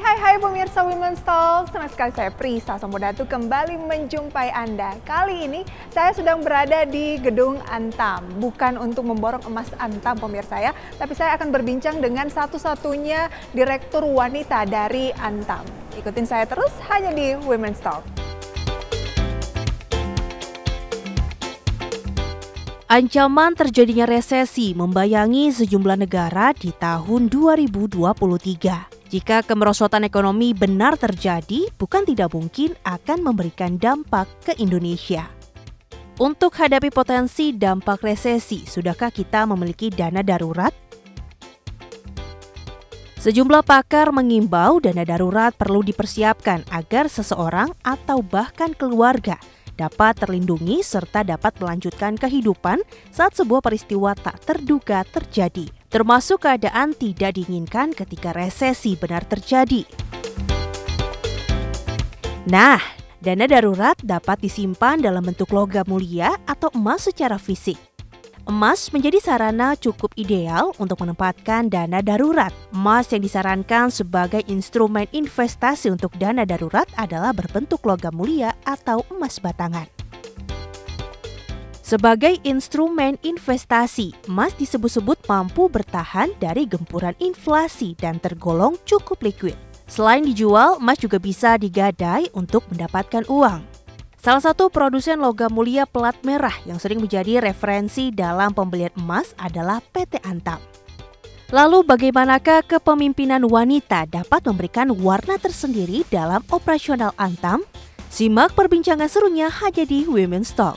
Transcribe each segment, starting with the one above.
Hai pemirsa Women's Talk, senang sekali saya Prisa Samudatu kembali menjumpai Anda. Kali ini saya sedang berada di Gedung Antam, bukan untuk memborong emas Antam pemirsa ya, tapi saya akan berbincang dengan satu-satunya direktur wanita dari Antam. Ikutin saya terus hanya di Women's Talk. Ancaman terjadinya resesi membayangi sejumlah negara di tahun 2023. Jika kemerosotan ekonomi benar terjadi, bukan tidak mungkin akan memberikan dampak ke Indonesia. Untuk hadapi potensi dampak resesi, sudahkah kita memiliki dana darurat? Sejumlah pakar mengimbau dana darurat perlu dipersiapkan agar seseorang atau bahkan keluarga dapat terlindungi serta dapat melanjutkan kehidupan saat sebuah peristiwa tak terduga terjadi, termasuk keadaan tidak diinginkan ketika resesi benar terjadi. Nah, dana darurat dapat disimpan dalam bentuk logam mulia atau emas secara fisik. Emas menjadi sarana cukup ideal untuk menempatkan dana darurat. Emas yang disarankan sebagai instrumen investasi untuk dana darurat adalah berbentuk logam mulia atau emas batangan. Sebagai instrumen investasi, emas disebut-sebut mampu bertahan dari gempuran inflasi dan tergolong cukup likuid. Selain dijual, emas juga bisa digadai untuk mendapatkan uang. Salah satu produsen logam mulia plat merah yang sering menjadi referensi dalam pembelian emas adalah PT Antam. Lalu bagaimanakah kepemimpinan wanita dapat memberikan warna tersendiri dalam operasional Antam? Simak perbincangan serunya hanya di Women's Talk.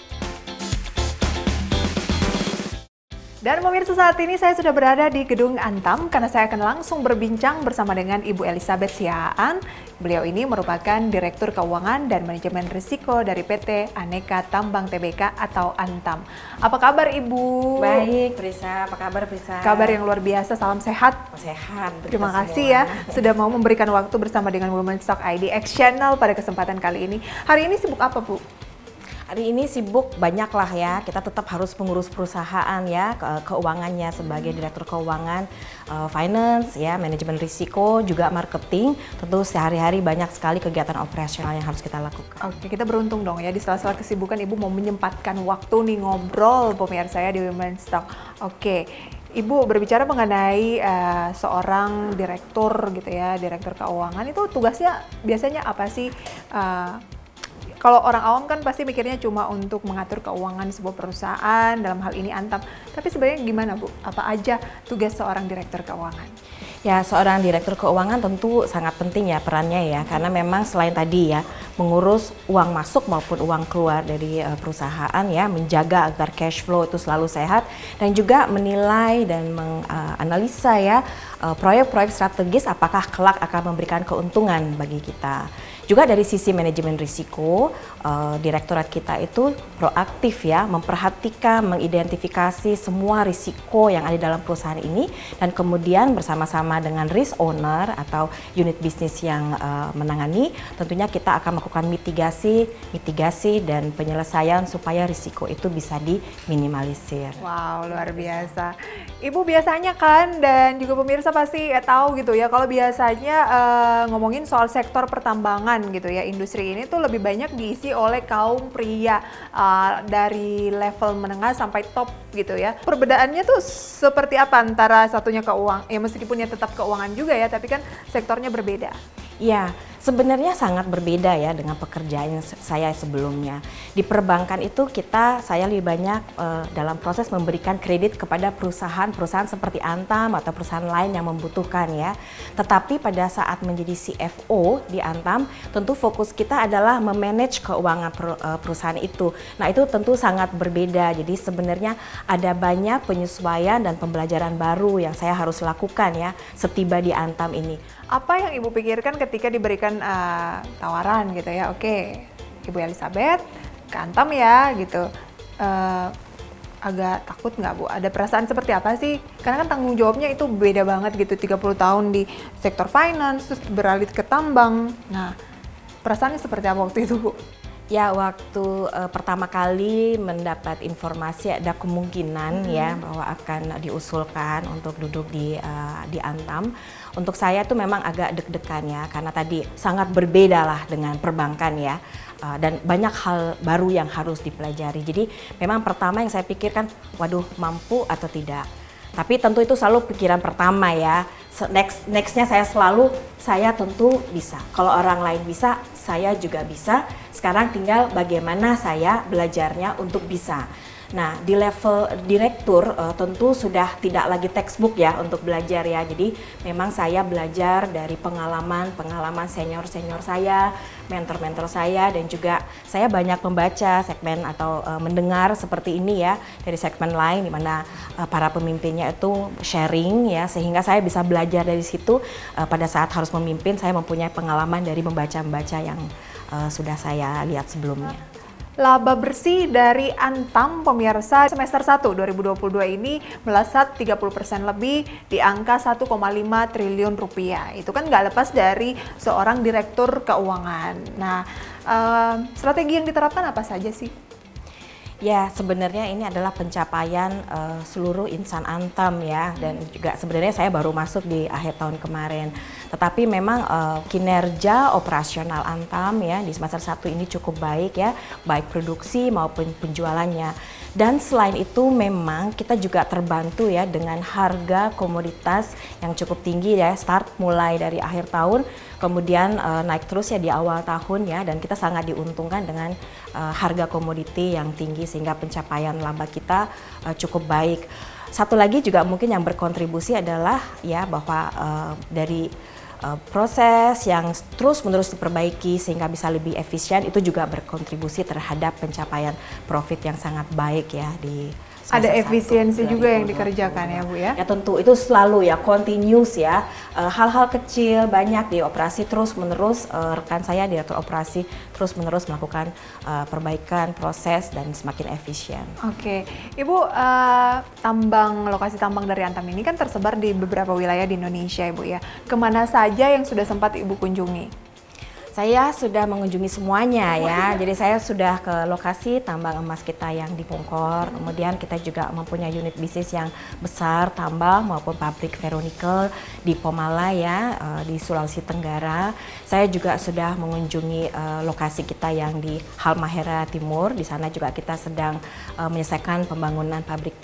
Dan pemirsa, saat ini saya sudah berada di Gedung Antam karena saya akan langsung berbincang bersama dengan Ibu Elizabeth Siahaan. Beliau ini merupakan Direktur Keuangan dan Manajemen Risiko dari PT Aneka Tambang Tbk atau Antam. Apa kabar Ibu? Baik, Prisa. Apa kabar, Prisa? Kabar yang luar biasa, salam sehat. Sehat. Terima kasih ya sudah mau memberikan waktu bersama dengan Women's Talk ID X Channel pada kesempatan kali ini. Hari ini sibuk apa, Bu? Hari ini sibuk banyak lah ya, kita tetap harus mengurus perusahaan ya, keuangannya sebagai Direktur Keuangan, Finance ya, Manajemen Risiko, juga Marketing. Tentu sehari-hari banyak sekali kegiatan operasional yang harus kita lakukan. Oke, kita beruntung dong ya di sela-sela kesibukan Ibu mau menyempatkan waktu nih ngobrol pemirsa ya di Women's Talk. Oke, Ibu berbicara mengenai seorang direktur gitu ya, Direktur Keuangan itu tugasnya biasanya apa sih? Kalau orang awam kan pasti mikirnya cuma untuk mengatur keuangan sebuah perusahaan, dalam hal ini Antam. Tapi sebenarnya gimana Bu? Apa aja tugas seorang direktur keuangan? Ya, seorang direktur keuangan tentu sangat penting ya perannya ya, karena memang selain tadi ya mengurus uang masuk maupun uang keluar dari perusahaan ya, menjaga agar cash flow itu selalu sehat dan juga menilai dan menganalisa ya proyek-proyek strategis apakah kelak akan memberikan keuntungan bagi kita. Juga dari sisi manajemen risiko, direktorat kita itu proaktif ya, memperhatikan, mengidentifikasi semua risiko yang ada dalam perusahaan ini dan kemudian bersama-sama dengan risk owner atau unit bisnis yang menangani, tentunya kita akan melakukan mitigasi dan penyelesaian supaya risiko itu bisa diminimalisir. Wow, luar biasa. Ibu biasanya kan dan juga pemirsa pasti tahu gitu ya, kalau biasanya ngomongin soal sektor pertambangan gitu ya, industri ini tuh lebih banyak diisi oleh kaum pria dari level menengah sampai top gitu ya. Perbedaannya tuh seperti apa antara satunya keuangan, ya meskipun ya tetap keuangan juga ya, tapi kan sektornya berbeda. Ya, sebenarnya sangat berbeda ya dengan pekerjaan saya sebelumnya. Di perbankan itu saya lebih banyak dalam proses memberikan kredit kepada perusahaan seperti Antam atau perusahaan lain yang membutuhkan ya. Tetapi pada saat menjadi CFO di Antam, tentu fokus kita adalah memanage keuangan perusahaan itu. Nah, itu tentu sangat berbeda. Jadi sebenarnya ada banyak penyesuaian dan pembelajaran baru yang saya harus lakukan ya setiba di Antam ini. Apa yang Ibu pikirkan ketika diberikan tawaran gitu ya, oke, Ibu Elizabeth ke Antam ya gitu, agak takut nggak Bu? Ada perasaan seperti apa sih? Karena kan tanggung jawabnya itu beda banget gitu, 30 tahun di sektor finance, terus beralih ke tambang. Nah, perasaannya seperti apa waktu itu Bu? Ya, waktu pertama kali mendapat informasi ada kemungkinan ya bahwa akan diusulkan untuk duduk di Antam. Untuk saya tuh memang agak deg-degan ya, karena tadi sangat berbeda lah dengan perbankan ya. Dan banyak hal baru yang harus dipelajari. Jadi memang pertama yang saya pikirkan, waduh mampu atau tidak. Tapi tentu itu selalu pikiran pertama ya. Nextnya saya tentu bisa. Kalau orang lain bisa, saya juga bisa. Sekarang tinggal bagaimana saya belajarnya untuk bisa. Nah, di level direktur tentu sudah tidak lagi textbook ya untuk belajar ya. Jadi memang saya belajar dari pengalaman senior-senior saya, mentor-mentor saya, dan juga saya banyak membaca segmen atau mendengar seperti ini ya dari segmen lain di mana para pemimpinnya itu sharing ya, sehingga saya bisa belajar dari situ. Pada saat harus memimpin, saya mempunyai pengalaman dari membaca-membaca yang sudah saya lihat sebelumnya. Laba bersih dari Antam pemirsa semester 1 2022 ini melesat 30% lebih di angka 1,5 triliun rupiah. Itu kan nggak lepas dari seorang direktur keuangan. Nah, strategi yang diterapkan apa saja sih? Ya, sebenarnya ini adalah pencapaian seluruh insan Antam ya, dan juga sebenarnya saya baru masuk di akhir tahun kemarin. Tetapi memang kinerja operasional Antam ya di semester 1 ini cukup baik ya, baik produksi maupun penjualannya. Dan selain itu memang kita juga terbantu ya dengan harga komoditas yang cukup tinggi ya, start mulai dari akhir tahun, kemudian naik terus ya di awal tahun ya, dan kita sangat diuntungkan dengan harga komoditi yang tinggi sehingga pencapaian laba kita cukup baik. Satu lagi juga mungkin yang berkontribusi adalah ya bahwa dari proses yang terus-menerus diperbaiki sehingga bisa lebih efisien, itu juga berkontribusi terhadap pencapaian profit yang sangat baik ya di ada efisiensi juga yang dikerjakan ya Bu ya? Ya tentu itu selalu ya continuous ya, hal-hal kecil banyak di operasi terus-menerus, rekan saya direktur operasi terus-menerus melakukan perbaikan proses dan semakin efisien. Oke, Ibu, lokasi tambang dari Antam ini kan tersebar di beberapa wilayah di Indonesia Ibu ya. Kemana saja yang sudah sempat Ibu kunjungi? Saya sudah mengunjungi semuanya ya, jadi saya sudah ke lokasi tambang emas kita yang di Pongkor, kemudian kita juga mempunyai unit bisnis yang besar tambang maupun pabrik ferronikel di Pomala ya, di Sulawesi Tenggara. Saya juga sudah mengunjungi lokasi kita yang di Halmahera Timur, di sana juga kita sedang menyelesaikan pembangunan pabrik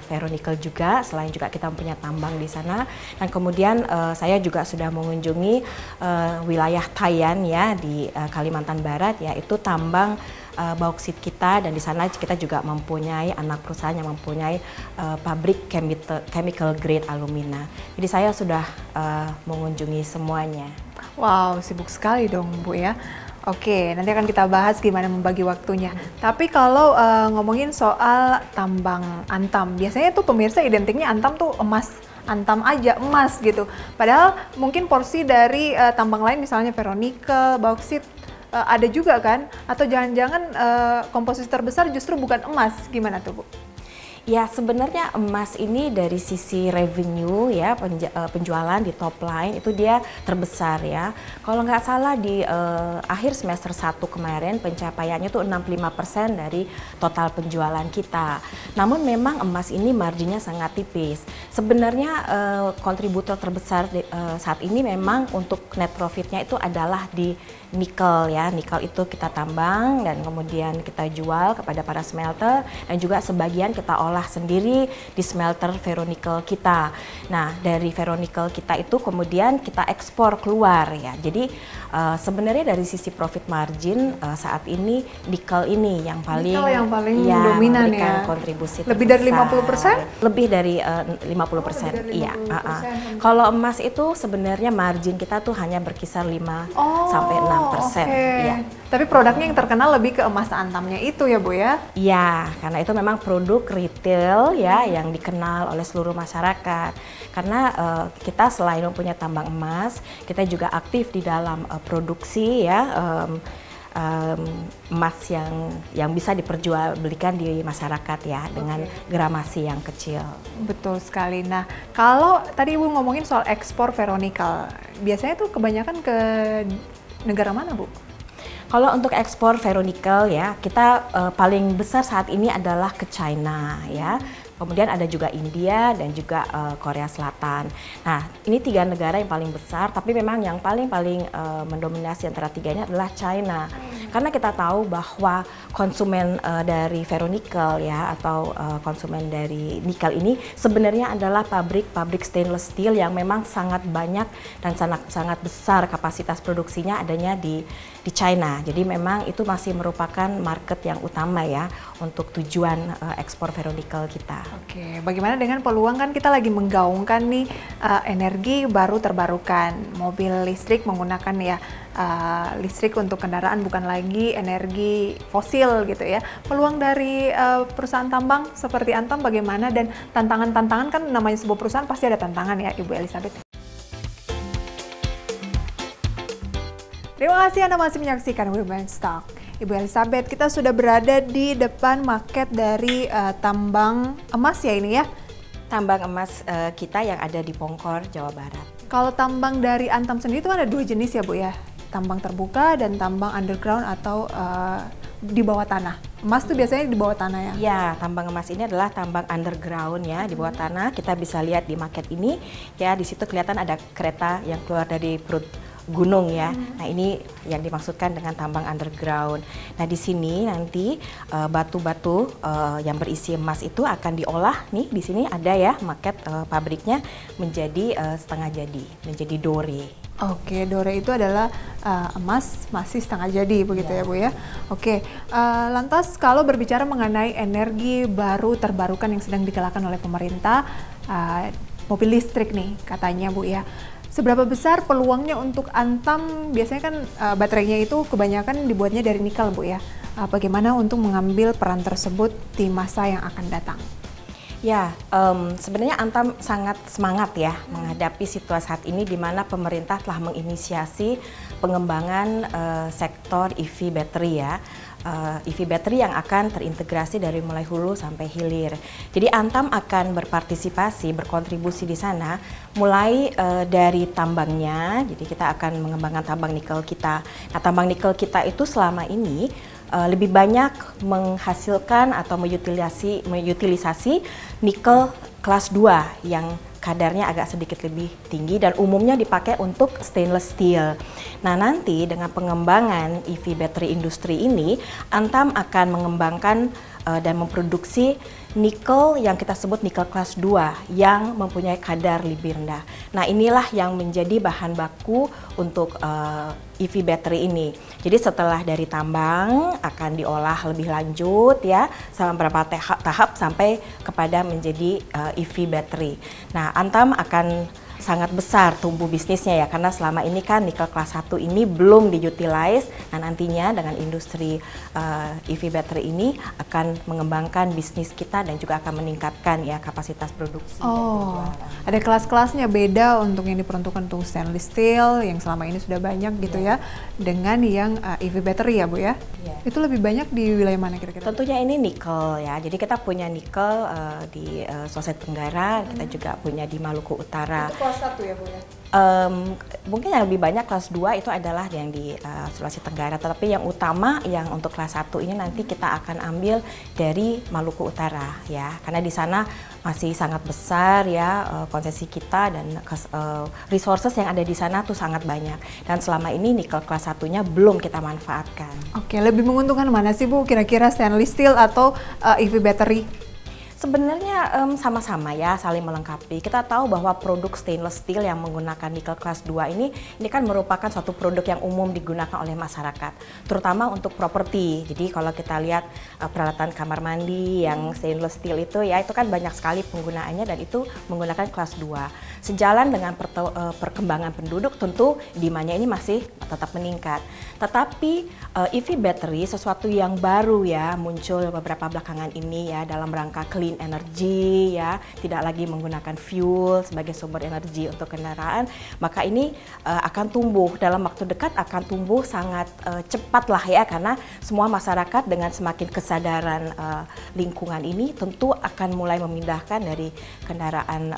ferronikel juga, selain juga kita mempunyai tambang di sana. Dan kemudian saya juga sudah mengunjungi wilayah Tayan ya di Kalimantan Barat ya, itu tambang bauksit kita, dan di sana kita juga mempunyai anak perusahaan yang mempunyai pabrik chemical grade alumina. Jadi saya sudah mengunjungi semuanya. Wow, sibuk sekali dong Bu ya. Oke, nanti akan kita bahas gimana membagi waktunya. Tapi kalau ngomongin soal tambang Antam, biasanya tuh pemirsa identiknya Antam tuh emas. Antam aja emas gitu. Padahal mungkin porsi dari tambang lain misalnya ferronikel, bauksit ada juga kan? Atau jangan-jangan komposisi terbesar justru bukan emas, gimana tuh Bu? Ya sebenarnya emas ini dari sisi revenue ya, penjualan di top line itu dia terbesar ya. Kalau nggak salah di akhir semester 1 kemarin pencapaiannya itu 65% dari total penjualan kita. Namun memang emas ini marginnya sangat tipis. Sebenarnya kontributor terbesar saat ini memang untuk net profitnya itu adalah di nikel ya. Nikel itu kita tambang dan kemudian kita jual kepada para smelter, dan juga sebagian kita olah sendiri di smelter ferronikel kita. Nah, dari ferronikel kita itu kemudian kita ekspor keluar ya. Jadi sebenarnya dari sisi profit margin saat ini nikel ini yang paling ya, dominan ya. Kontribusi lebih terbesar. dari 50%? Lebih dari 50%. Iya, Kalau emas itu sebenarnya margin kita tuh hanya berkisar 5 sampai 6%. Ya. Tapi produknya yang terkenal lebih ke emas Antamnya itu ya Bu ya? Iya, karena itu memang produk retail ya yang dikenal oleh seluruh masyarakat. Karena kita selain mempunyai tambang emas, kita juga aktif di dalam produksi ya emas yang bisa diperjualbelikan di masyarakat ya dengan gramasi yang kecil. Betul sekali. Nah, kalau tadi Ibu ngomongin soal ekspor ferronikel, biasanya tuh kebanyakan ke negara mana Bu? Kalau untuk ekspor ferronikel ya, kita paling besar saat ini adalah ke China ya. Kemudian ada juga India dan juga Korea Selatan. Nah, ini 3 negara yang paling besar, tapi memang yang paling mendominasi antara 3 ini adalah China. Karena kita tahu bahwa konsumen dari ferronikel ya atau konsumen dari nikel ini sebenarnya adalah pabrik stainless steel yang memang sangat banyak dan sangat besar kapasitas produksinya adanya di China. Jadi memang itu masih merupakan market yang utama ya untuk tujuan ekspor ferronikel kita. Oke, bagaimana dengan peluang, kan kita lagi menggaungkan nih energi baru terbarukan, mobil listrik menggunakan ya listrik untuk kendaraan, bukan lagi energi fosil gitu ya. Peluang dari perusahaan tambang seperti Antam bagaimana, dan tantangan-tantangan, kan namanya sebuah perusahaan pasti ada tantangan ya Ibu Elizabeth. Terima kasih Anda masih menyaksikan Women's Talk. Ibu Elizabeth, kita sudah berada di depan market dari tambang emas ya ini ya? Tambang emas kita yang ada di Pongkor, Jawa Barat. Kalau tambang dari Antam sendiri itu ada 2 jenis ya Bu ya? Tambang terbuka dan tambang underground atau di bawah tanah. Emas tuh biasanya di bawah tanah ya? Ya, tambang emas ini adalah tambang underground ya, di bawah tanah. Kita bisa lihat di market ini ya, di situ kelihatan ada kereta yang keluar dari perut gunung ya. Nah, ini yang dimaksudkan dengan tambang underground. Nah, di sini nanti batu-batu yang berisi emas itu akan diolah nih, di sini ada ya market pabriknya menjadi setengah jadi, menjadi dore. Oke, dore itu adalah emas masih setengah jadi begitu ya Bu ya. Oke, lantas kalau berbicara mengenai energi baru terbarukan yang sedang digalakkan oleh pemerintah, mobil listrik nih katanya Bu ya. Seberapa besar peluangnya untuk Antam? Biasanya kan baterainya itu kebanyakan dibuatnya dari nikel Bu ya. Bagaimana untuk mengambil peran tersebut di masa yang akan datang? Ya, sebenarnya Antam sangat semangat ya menghadapi situasi saat ini di mana pemerintah telah menginisiasi pengembangan sektor EV battery ya. EV battery yang akan terintegrasi dari mulai hulu sampai hilir. Jadi Antam akan berpartisipasi, berkontribusi di sana mulai dari tambangnya. Jadi kita akan mengembangkan tambang nikel kita. Nah, tambang nikel kita itu selama ini lebih banyak menghasilkan atau mengutilisasi nikel kelas 2 yang kadarnya agak sedikit lebih tinggi dan umumnya dipakai untuk stainless steel. Nah, nanti dengan pengembangan EV battery industri ini, Antam akan mengembangkan dan memproduksi nikel yang kita sebut nikel kelas 2 yang mempunyai kadar lebih rendah. Nah, inilah yang menjadi bahan baku untuk EV battery ini. Jadi setelah dari tambang akan diolah lebih lanjut ya selama beberapa tahap sampai kepada menjadi EV battery. Nah, Antam akan sangat besar tumbuh bisnisnya ya, karena selama ini kan nikel kelas 1 ini belum diutilize. Nah, nantinya dengan industri EV battery ini akan mengembangkan bisnis kita dan juga akan meningkatkan ya kapasitas produksi. Oh, ada kelas-kelasnya beda untuk yang diperuntukkan untuk stainless steel yang selama ini sudah banyak gitu ya, dengan yang EV battery ya Bu ya? Itu lebih banyak di wilayah mana kira-kira? Tentunya ini nikel ya, jadi kita punya nikel di Sulawesi Tenggara, kita juga punya di Maluku Utara. Itu kelas 1 ya Bu ya? Mungkin yang lebih banyak kelas 2 itu adalah yang di Sulawesi Tenggara, tetapi yang utama yang untuk kelas 1 ini nanti kita akan ambil dari Maluku Utara ya, karena di sana masih sangat besar ya konsesi kita dan resources yang ada di sana tuh sangat banyak, dan selama ini nikel kelas 1-nya belum kita manfaatkan. Oke, lebih menguntungkan mana sih Bu kira-kira, stainless steel atau EV battery? Sebenarnya sama-sama ya, saling melengkapi. Kita tahu bahwa produk stainless steel yang menggunakan nikel kelas 2 ini kan merupakan suatu produk yang umum digunakan oleh masyarakat, terutama untuk properti. Jadi kalau kita lihat peralatan kamar mandi yang stainless steel itu ya, itu kan banyak sekali penggunaannya dan itu menggunakan kelas 2. Sejalan dengan perkembangan penduduk, tentu demand-nya ini masih tetap meningkat. Tetapi EV battery sesuatu yang baru ya, muncul beberapa belakangan ini ya dalam rangka clean energy ya, tidak lagi menggunakan fuel sebagai sumber energi untuk kendaraan, maka ini akan tumbuh dalam waktu dekat, akan tumbuh sangat cepat lah ya, karena semua masyarakat dengan semakin kesadaran lingkungan ini tentu akan mulai memindahkan dari kendaraan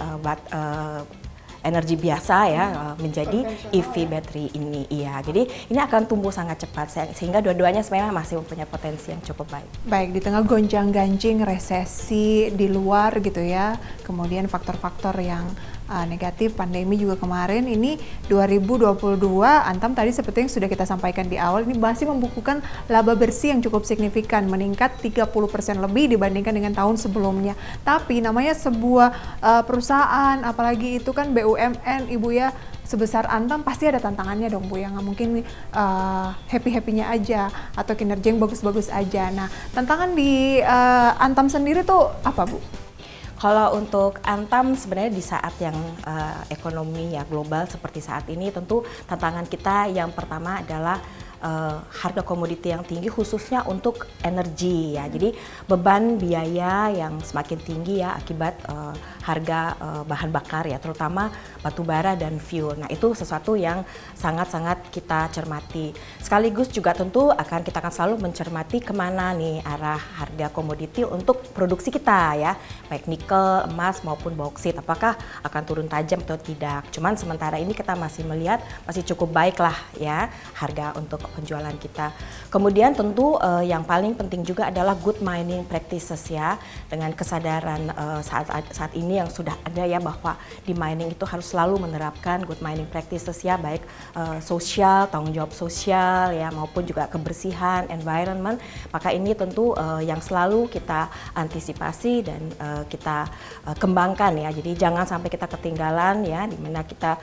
energi biasa ya menjadi EV battery ini. Iya, jadi ini akan tumbuh sangat cepat sehingga dua-duanya sebenarnya masih mempunyai potensi yang cukup baik. Baik, di tengah gonjang-ganjing resesi di luar gitu ya, kemudian faktor-faktor yang negatif, pandemi juga kemarin, ini 2022 Antam tadi seperti yang sudah kita sampaikan di awal, ini masih membukukan laba bersih yang cukup signifikan, meningkat 30% lebih dibandingkan dengan tahun sebelumnya. Tapi namanya sebuah perusahaan, apalagi itu kan BUMN, Ibu ya, sebesar Antam pasti ada tantangannya dong Bu, yang nggak mungkin happy-happynya aja atau kinerja yang bagus-bagus aja. Nah, tantangan di Antam sendiri tuh apa Bu? Kalau untuk Antam sebenarnya di saat yang ekonomi ya global seperti saat ini, tentu tantangan kita yang pertama adalah harga komoditi yang tinggi khususnya untuk energi ya. Jadi beban biaya yang semakin tinggi ya akibat harga bahan bakar ya, terutama batu bara dan fuel. Nah, itu sesuatu yang sangat-sangat kita cermati. Sekaligus juga tentu kita akan selalu mencermati kemana nih arah harga komoditi untuk produksi kita ya, baik nikel, emas maupun bauksit. Apakah akan turun tajam atau tidak? Cuman sementara ini kita masih melihat masih cukup baik lah ya harga untuk penjualan kita. Kemudian tentu yang paling penting juga adalah good mining practices ya, dengan kesadaran saat ini yang sudah ada ya bahwa di mining itu harus selalu menerapkan good mining practices ya, baik sosial, tanggung jawab sosial ya maupun juga kebersihan, environment. Maka ini tentu yang selalu kita antisipasi dan kita kembangkan ya. Jadi jangan sampai kita ketinggalan ya, dimana kita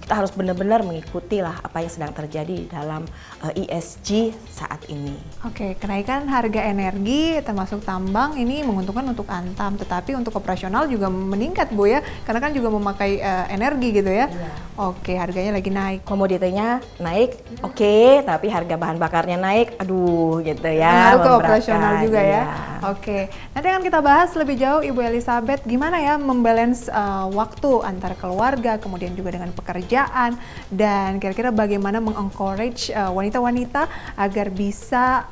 harus benar-benar mengikuti lah apa yang sedang terjadi dalam ESG saat ini. Oke, kenaikan harga energi termasuk tambang ini menguntungkan untuk Antam, tetapi untuk operasional juga meningkat Bu ya, karena kan juga memakai energi gitu ya. Iya. Oke, harganya lagi naik. Komoditinya naik, oke, tapi harga bahan bakarnya naik, aduh gitu ya. Pengaruh ke operasional juga ya. Iya. Oke, nanti akan kita bahas lebih jauh Ibu Elizabeth, gimana ya membalance waktu antara keluarga, kemudian juga dengan pekerjaan, dan kira-kira bagaimana mengencourage wanita-wanita agar bisa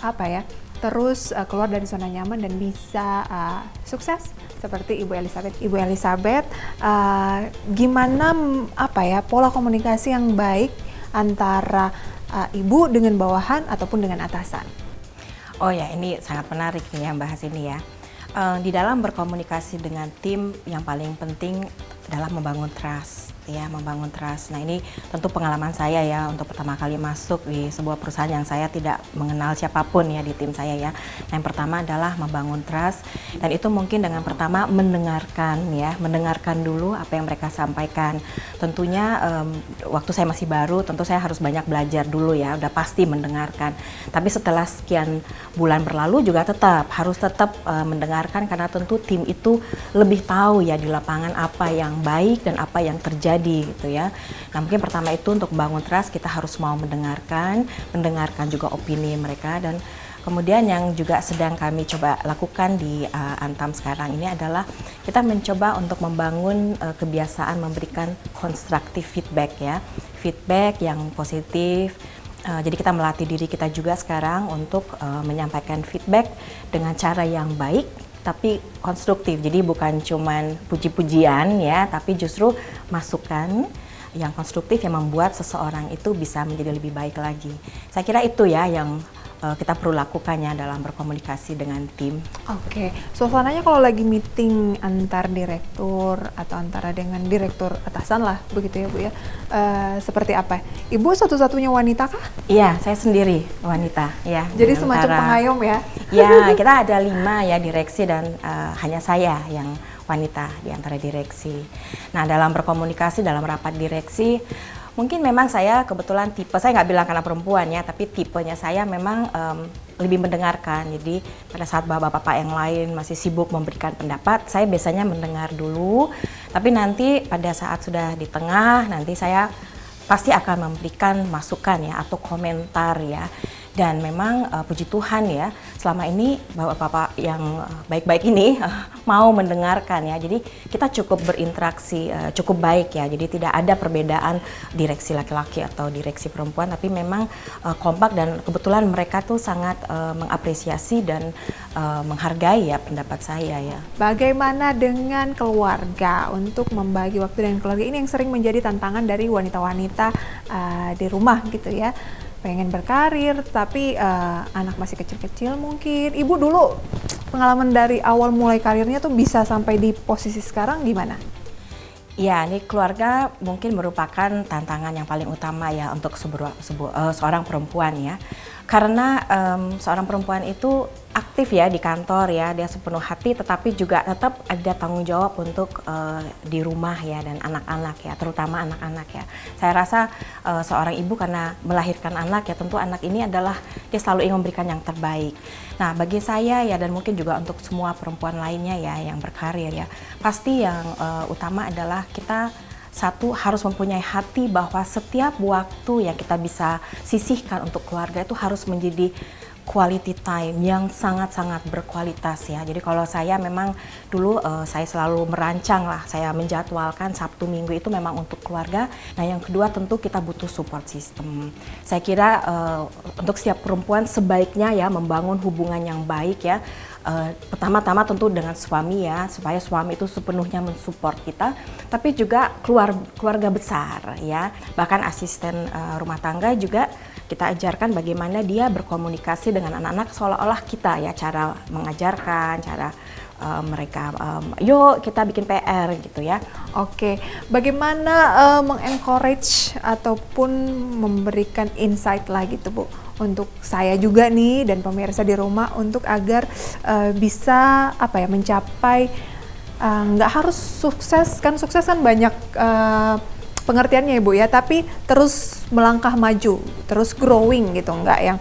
terus keluar dari zona nyaman dan bisa sukses seperti Ibu Elizabeth. Ibu Elizabeth, gimana pola komunikasi yang baik antara Ibu dengan bawahan ataupun dengan atasan? Oh ya, ini sangat menarik nih yang bahas ini ya. Di dalam berkomunikasi dengan tim yang paling penting adalah membangun trust. Ya, membangun trust. Nah, ini tentu pengalaman saya ya untuk pertama kali masuk di sebuah perusahaan yang saya tidak mengenal siapapun ya di tim saya ya. Nah, yang pertama adalah membangun trust, dan itu mungkin dengan pertama mendengarkan ya, mendengarkan dulu apa yang mereka sampaikan. Tentunya waktu saya masih baru, tentu saya harus banyak belajar dulu ya, udah pasti mendengarkan. Tapi setelah sekian bulan berlalu juga harus tetap mendengarkan, karena tentu tim itu lebih tahu ya di lapangan apa yang baik dan apa yang terjadi gitu ya. Nah, mungkin pertama itu untuk membangun trust kita harus mau mendengarkan juga opini mereka. Dan kemudian yang juga sedang kami coba lakukan di Antam sekarang ini adalah kita mencoba untuk membangun kebiasaan memberikan constructive feedback ya, feedback yang positif. Jadi kita melatih diri kita juga sekarang untuk menyampaikan feedback dengan cara yang baik tapi konstruktif. Jadi bukan cuman puji-pujian ya, tapi justru masukan yang konstruktif yang membuat seseorang itu bisa menjadi lebih baik lagi. Saya kira itu ya yang kita perlu lakukannya dalam berkomunikasi dengan tim. Oke, suasananya kalau lagi meeting antar direktur atau antara dengan direktur atasan lah, begitu ya Bu ya, seperti apa? Ibu satu-satunya wanita kah? Iya, saya sendiri wanita ya. Jadi semacam pengayom ya? Ya, kita ada 5 ya direksi dan hanya saya yang wanita di antara direksi. Nah, dalam berkomunikasi, dalam rapat direksi, mungkin memang saya kebetulan tipe, saya nggak bilang karena perempuan ya, tapi tipenya saya memang lebih mendengarkan. Jadi pada saat bapak-bapak yang lain masih sibuk memberikan pendapat, saya biasanya mendengar dulu. Tapi nanti pada saat sudah di tengah, nanti saya pasti akan memberikan masukan ya atau komentar ya. Dan memang puji Tuhan ya, selama ini bapak-bapak yang baik-baik ini mau mendengarkan ya. Jadi kita cukup berinteraksi cukup baik ya. Jadi tidak ada perbedaan direksi laki-laki atau direksi perempuan, tapi memang kompak dan kebetulan mereka tuh sangat mengapresiasi dan menghargai ya pendapat saya ya. Bagaimana dengan keluarga untuk membagi waktu dengan keluarga? Ini yang sering menjadi tantangan dari wanita-wanita di rumah gitu ya. Pengen berkarir tapi anak masih kecil-kecil mungkin. Ibu dulu pengalaman dari awal mulai karirnya tuh bisa sampai di posisi sekarang gimana? Ya, ini keluarga mungkin merupakan tantangan yang paling utama ya untuk seorang perempuan ya. Karena seorang perempuan itu aktif ya di kantor ya, dia sepenuh hati, tetapi juga tetap ada tanggung jawab untuk di rumah ya dan anak-anak ya, terutama anak-anak ya. Saya rasa seorang ibu karena melahirkan anak ya, tentu anak ini adalah dia selalu ingin memberikan yang terbaik. Nah, bagi saya ya dan mungkin juga untuk semua perempuan lainnya ya yang berkarir ya, pasti yang utama adalah kita satu harus mempunyai hati bahwa setiap waktu yang kita bisa sisihkan untuk keluarga itu harus menjadi quality time yang sangat-sangat berkualitas ya. Jadi kalau saya memang dulu saya selalu merancang lah, saya menjadwalkan Sabtu Minggu itu memang untuk keluarga. Nah yang kedua tentu kita butuh support system. Saya kira untuk setiap perempuan sebaiknya ya membangun hubungan yang baik ya. Pertama-tama tentu dengan suami ya, supaya suami itu sepenuhnya mensupport kita, tapi juga keluarga besar ya, bahkan asisten rumah tangga juga kita ajarkan bagaimana dia berkomunikasi dengan anak-anak seolah-olah kita ya, cara mengajarkan, cara mereka yuk kita bikin PR gitu ya. Oke, bagaimana mengencourage ataupun memberikan insight lah gitu Bu untuk saya juga nih dan pemirsa di rumah untuk agar bisa apa ya mencapai nggak harus sukses kan banyak pengertiannya Ibu ya, tapi terus melangkah maju, terus growing gitu, nggak yang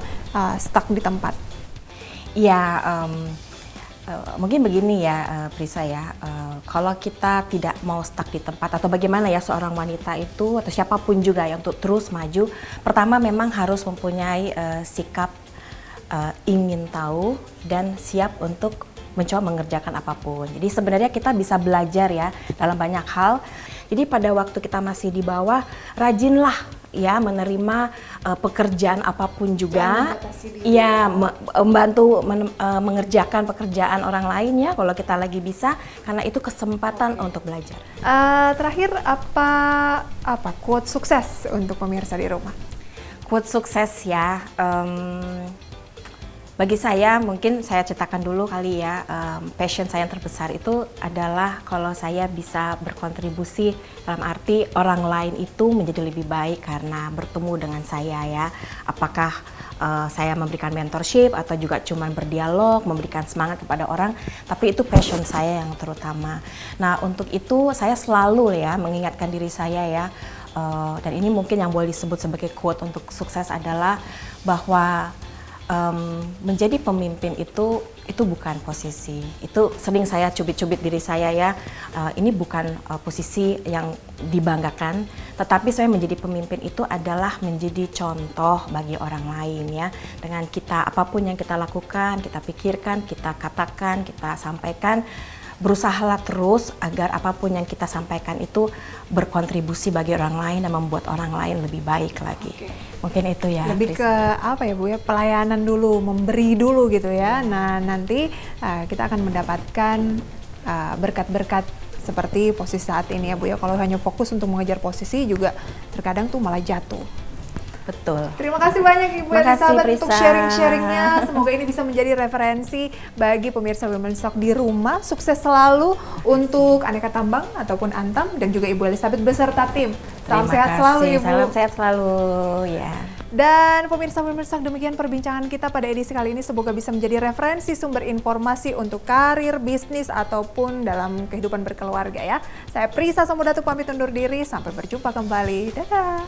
stuck di tempat. Ya, mungkin begini ya Prisa ya, kalau kita tidak mau stuck di tempat atau bagaimana ya seorang wanita itu atau siapapun juga ya untuk terus maju, pertama memang harus mempunyai sikap ingin tahu dan siap untuk mencoba mengerjakan apapun. Jadi sebenarnya kita bisa belajar ya dalam banyak hal. Jadi pada waktu kita masih di bawah, rajinlah ya menerima pekerjaan apapun juga, ya membantu mengerjakan pekerjaan orang lain ya kalau kita lagi bisa, karena itu kesempatan untuk belajar. Terakhir apa quote sukses untuk pemirsa di rumah? Quote sukses ya. Bagi saya, mungkin saya ceritakan dulu kali ya, passion saya yang terbesar itu adalah kalau saya bisa berkontribusi dalam arti orang lain itu menjadi lebih baik karena bertemu dengan saya ya. Apakah saya memberikan mentorship atau juga cuman berdialog, memberikan semangat kepada orang, tapi itu passion saya yang terutama. Nah untuk itu saya selalu ya mengingatkan diri saya ya, dan ini mungkin yang boleh disebut sebagai quote untuk sukses adalah bahwa menjadi pemimpin itu bukan posisi. Itu sering saya cubit-cubit diri saya ya. Ini bukan posisi yang dibanggakan, tetapi saya menjadi pemimpin itu adalah menjadi contoh bagi orang lain ya. Dengan kita apapun yang kita lakukan, kita pikirkan, kita katakan, kita sampaikan, berusahalah terus agar apapun yang kita sampaikan itu berkontribusi bagi orang lain dan membuat orang lain lebih baik lagi. Mungkin itu ya. Lebih ke apa ya Bu ya, pelayanan dulu, memberi dulu gitu ya. Nah nanti kita akan mendapatkan berkat-berkat seperti posisi saat ini ya Bu ya. Kalau hanya fokus untuk mengejar posisi juga terkadang tuh malah jatuh. Betul. Terima kasih banyak Ibu Elizabeth untuk sharing-sharingnya. Semoga ini bisa menjadi referensi bagi pemirsa Women's Talk di rumah. Sukses selalu untuk Aneka Tambang ataupun Antam dan juga Ibu Elizabeth beserta tim. Salam sehat selalu Ibu. Salam sehat selalu ya. Dan pemirsa Women's Talk, demikian perbincangan kita pada edisi kali ini. Semoga bisa menjadi referensi sumber informasi untuk karir, bisnis ataupun dalam kehidupan berkeluarga ya. Saya Prisa Samudatu pamit undur diri. Sampai berjumpa kembali. Dadah.